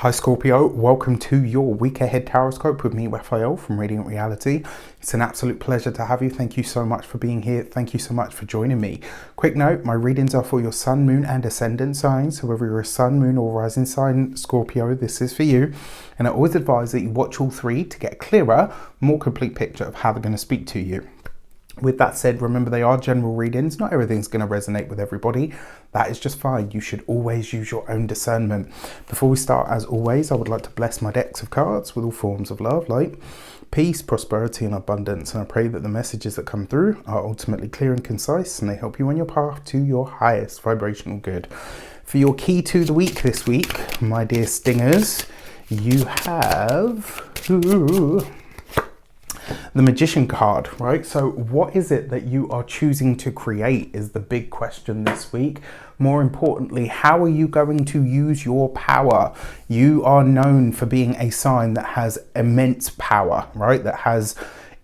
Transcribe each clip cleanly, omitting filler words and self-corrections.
Hi Scorpio, welcome to your week ahead tarot with me, Raphael from Radiant Reality. It's an absolute pleasure to have you. Thank you so much for being here. Thank you so much for joining me. Quick note, my readings are for your sun, moon and ascendant signs. So whether you're a sun, moon or rising sign Scorpio, this is for you. And I always advise that you watch all three to get a clearer, more complete picture of how they're going to speak to you. With that said, remember they are general readings. Not everything's going to resonate with everybody. That is just fine. You should always use your own discernment. Before we start, as always, I would like to bless my decks of cards with all forms of love, light, peace, prosperity and abundance. And I pray that the messages that come through are ultimately clear and concise and they help you on your path to your highest vibrational good. For your key to the week this week, my dear stingers, you have the Magician card, right? So what is it that you are choosing to create is the big question this week. More importantly, how are you going to use your power? You are known for being a sign that has immense power, right? That has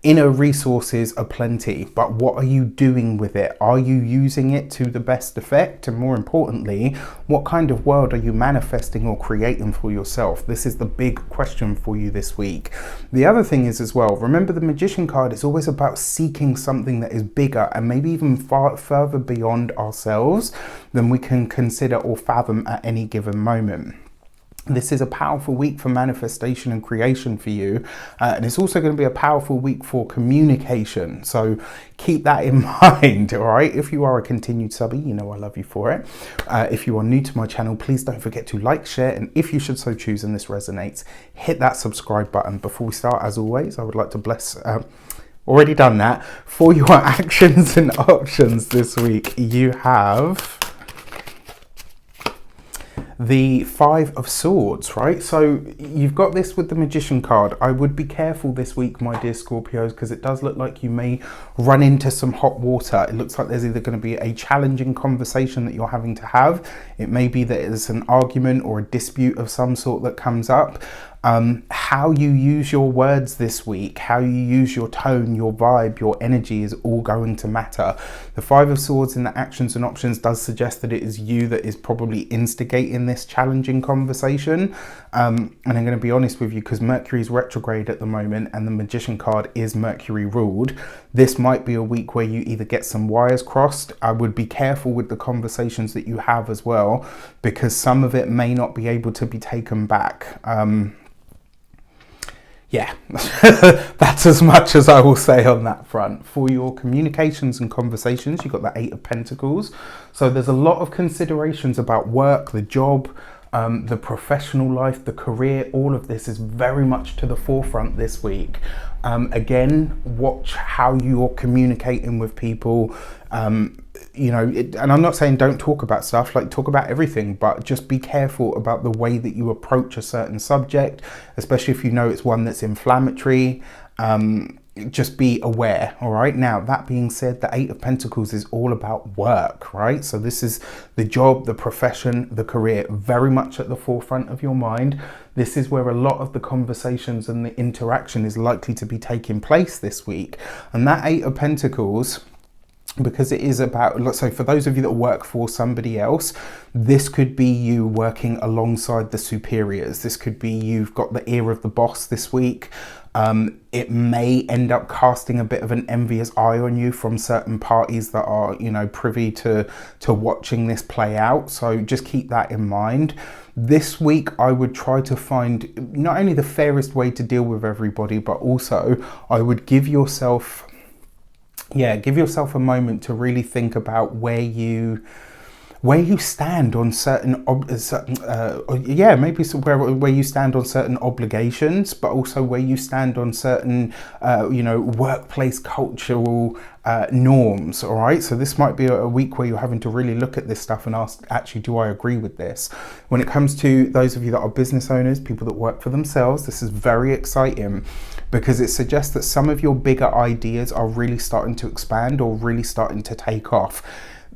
inner resources aplenty, but what are you doing with it? Are you using it to the best effect? And more importantly, what kind of world are you manifesting or creating for yourself? This is the big question for you this week. The other thing is as well, remember the Magician card is always about seeking something that is bigger and maybe even far further beyond ourselves than we can consider or fathom at any given moment. This is a powerful week for manifestation and creation for you. And it's also going to be a powerful week for communication. So keep that in mind, all right? If you are a continued subby, you know I love you for it. If you are new to my channel, please don't forget to like, share, and if you should so choose and this resonates, hit that subscribe button. Before we start, as always, I would like to bless... already done that. For your actions and options this week, you have the Five of Swords, right? So you've got this with the Magician card. I would be careful this week, my dear Scorpios, because it does look like you may run into some hot water. It looks like there's either going to be a challenging conversation that you're having to have. It may be that it's an argument or a dispute of some sort that comes up. How you use your words this week, how you use your tone, your vibe, your energy is all going to matter. The Five of Swords in the actions and options does suggest that it is you that is probably instigating this challenging conversation. And I'm going to be honest with you, because Mercury is retrograde at the moment and the Magician card is Mercury ruled. This might be a week where you either get some wires crossed. I would be careful with the conversations that you have as well, because some of it may not be able to be taken back. Yeah, that's as much as I will say on that front. For your communications and conversations, you've got the Eight of Pentacles. So there's a lot of considerations about work, the job, the professional life, the career. All of this is very much to the forefront this week. Again, watch how you're communicating with people. You know, and I'm not saying don't talk about stuff, like talk about everything, but just be careful about the way that you approach a certain subject, especially if you know it's one that's inflammatory. Just be aware, all right? Now, that being said, the Eight of Pentacles is all about work, right? So this is the job, the profession, the career, very much at the forefront of your mind. This is where a lot of the conversations and the interaction is likely to be taking place this week. And that Eight of Pentacles, because it is about, so for those of you that work for somebody else, this could be you working alongside the superiors. This could be you've got the ear of the boss this week. It may end up casting a bit of an envious eye on you from certain parties that are, you know, privy to watching this play out. So just keep that in mind. This week, I would try to find not only the fairest way to deal with everybody, but also I would give yourself a moment to really think about where you stand on certain maybe where you stand on certain obligations, but also where you stand on certain workplace cultural norms. All right, so this might be a week where you're having to really look at this stuff and ask, actually, do I agree with this? When it comes to those of you that are business owners, people that work for themselves, this is very exciting, because it suggests that some of your bigger ideas are really starting to expand or really starting to take off.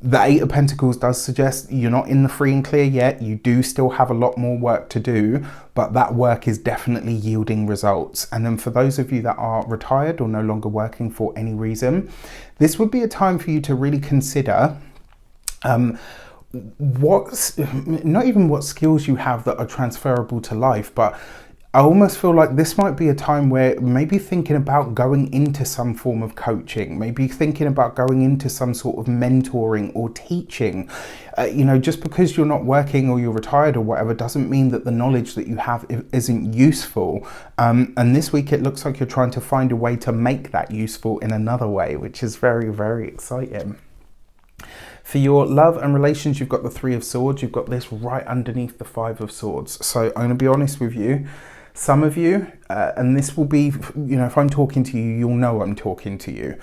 The Eight of Pentacles does suggest you're not in the free and clear yet. You do still have a lot more work to do, but that work is definitely yielding results. And then for those of you that are retired or no longer working for any reason, this would be a time for you to really consider not even what skills you have that are transferable to life, but I almost feel like this might be a time where maybe thinking about going into some form of coaching, maybe thinking about going into some sort of mentoring or teaching. Just because you're not working or you're retired or whatever doesn't mean that the knowledge that you have isn't useful. And this week it looks like you're trying to find a way to make that useful in another way, which is very, very exciting. For your love and relations, you've got the Three of Swords. You've got this right underneath the Five of Swords. So I'm going to be honest with you. Some of you, and this will be, if I'm talking to you, you'll know I'm talking to you.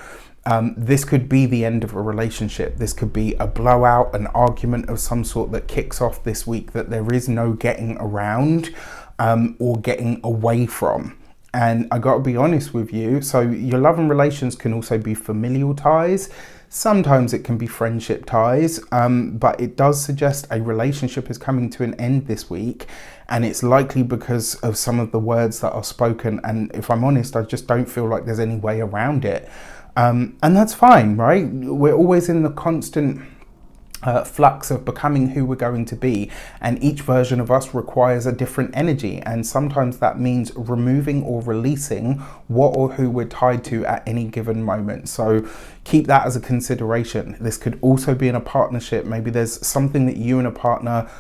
This could be the end of a relationship. This could be a blowout, an argument of some sort that kicks off this week that there is no getting around or getting away from. And I got to be honest with you. So your love and relations can also be familial ties. Sometimes it can be friendship ties, but it does suggest a relationship is coming to an end this week, and it's likely because of some of the words that are spoken. And if I'm honest, I just don't feel like there's any way around it. And that's fine, right? We're always in the constant flux of becoming who we're going to be, and each version of us requires a different energy, and sometimes that means removing or releasing what or who we're tied to at any given moment. So keep that as a consideration. This could also be in a partnership. Maybe there's something that you and a partner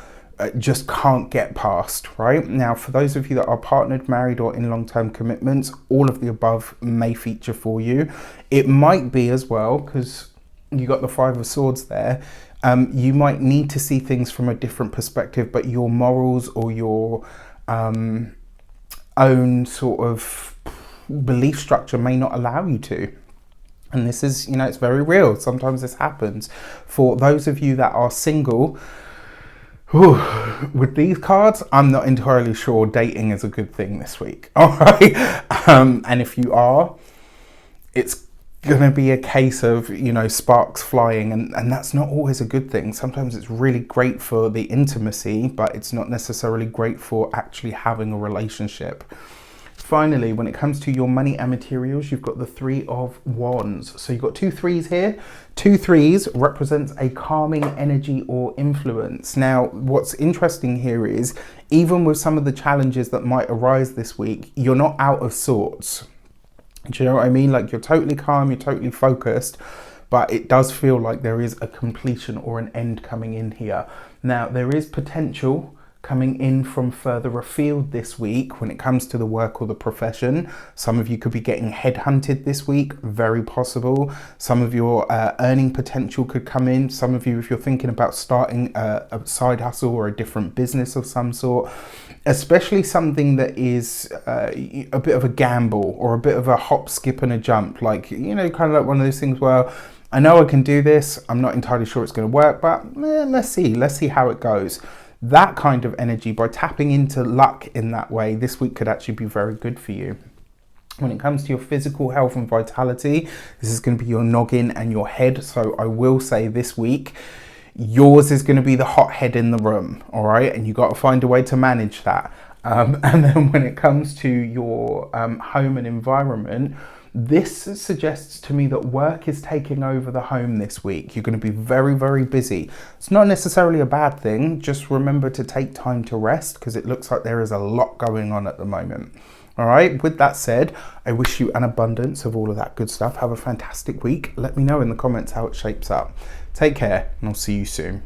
just can't get past, right? Now, for those of you that are partnered, married, or in long-term commitments, all of the above may feature for you. It might be as well, because you got the Five of Swords there. You might need to see things from a different perspective, but your morals or your own sort of belief structure may not allow you to. And this is, it's very real. Sometimes this happens. For those of you that are single, with these cards, I'm not entirely sure dating is a good thing this week. All right. And if you are, it's going to be a case of, sparks flying, and that's not always a good thing. Sometimes it's really great for the intimacy, but it's not necessarily great for actually having a relationship. Finally, when it comes to your money and materials, you've got the Three of Wands. So you've got two threes here. Two threes represents a calming energy or influence. Now, what's interesting here is, even with some of the challenges that might arise this week, you're not out of sorts. Do you know what I mean? Like, you're totally calm, you're totally focused, but it does feel like there is a completion or an end coming in here. Now, there is potential coming in from further afield this week when it comes to the work or the profession. Some of you could be getting headhunted this week, very possible. Some of your earning potential could come in. Some of you, if you're thinking about starting a side hustle or a different business of some sort, especially something that is a bit of a gamble or a bit of a hop, skip and a jump, like, kind of like one of those things where I know I can do this, I'm not entirely sure it's going to work, but let's see how it goes. That kind of energy, by tapping into luck in that way, this week could actually be very good for you. When it comes to your physical health and vitality, this is going to be your noggin and your head. So I will say this week, yours is going to be the hot head in the room, all right? And you got to find a way to manage that. And then when it comes to your home and environment, this suggests to me that work is taking over the home this week. You're going to be very, very busy. It's not necessarily a bad thing. Just remember to take time to rest, because it looks like there is a lot going on at the moment. All right. With that said, I wish you an abundance of all of that good stuff. Have a fantastic week. Let me know in the comments how it shapes up. Take care, and I'll see you soon.